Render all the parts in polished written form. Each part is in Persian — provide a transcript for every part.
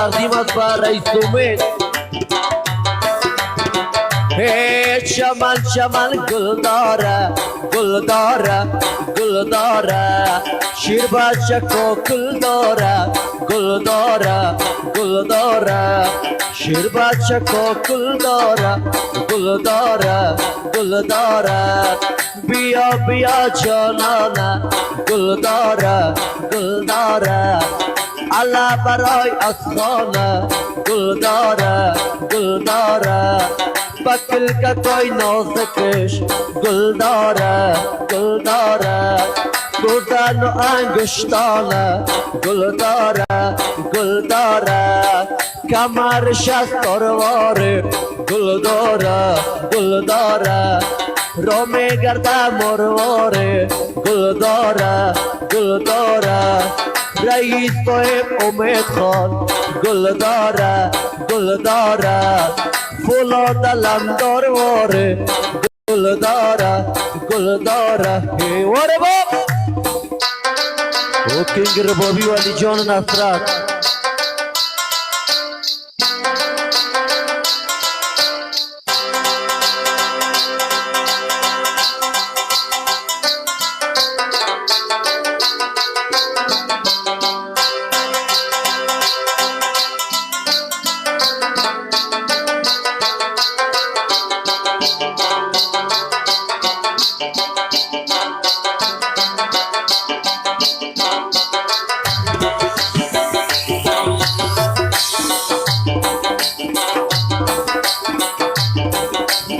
تقدیمت به رئیس امید. چمن چمن گل داره گل داره گل داره، شیر بچه کو گل داره گل داره گل داره، شیر بچه کو گل داره گل داره گل داره. بیا بیا جانانه گل داره گل داره، الله برای افغانه گل داره گل داره. بکل کا کوئی نازکش گل داره گل داره، گردن و انگشتانه گل داره گل داره، کمرش از ترواره گل داره گل داره، رو میگرده مرواره گل داره گل داره. رئیس صاحب امید خان گل داره گل داره، فولاد لندار واره گل داره گل داره. واره با او کنگ ربابی والی جان نصرت.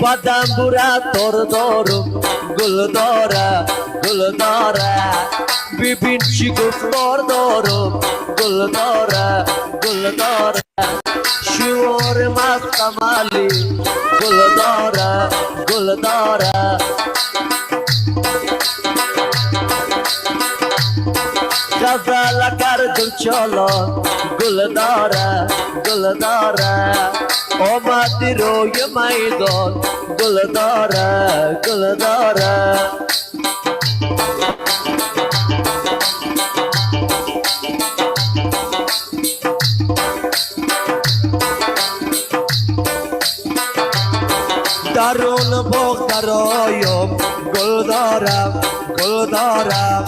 بدم برا تور دارم گل داره گل داره، ببین چی گفتار دارم گل داره گل داره. شعور مست کمالی گل داره گل داره، غزل کردم چالان گل داره گل داره، آمدی روی میدان گل داره گل داره. درون باغ درایم گل دارم گل دارم،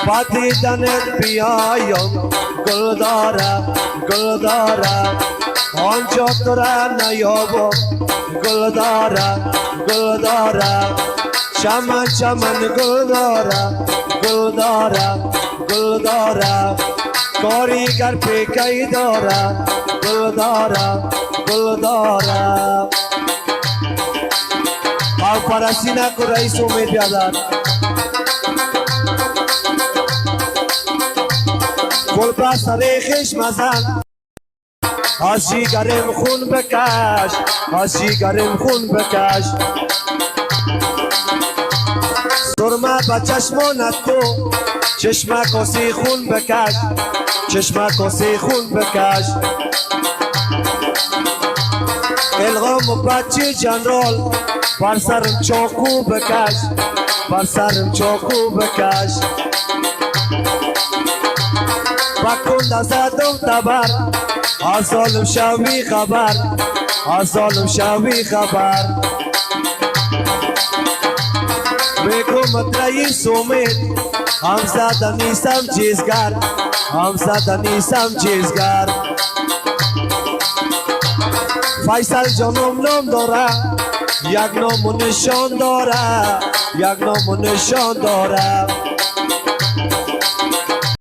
با دیدنت بیایم گل دارم گل دارم. آنجا تو را نیابم گل دارم گل دارم، چمن چمن گل دارم گل دارم گل دارم. کاریگر پیکی دارم گل دارم گل دارم. آو پرستی نکن رئیس امید بیادر. گل بستر خش مزن، آشی گرم خون بکش آشی گرم خون بکش. سرمه با چشمانت تو چشمه کسی خون بکش چشمه کسی خون بکش. الغام بچه جنرال بر سرم چاقو بکش بر سرم چاقو بکش. بکن دستم تبر از ظالم شوی خبر از ظالم شوی خبر. بگم رئیس امید هم زده نیستم چیزگر هم زده نیستم چیزگر. فیصل جانم نام داره یک نام و نشان داره یک نام و نشان داره.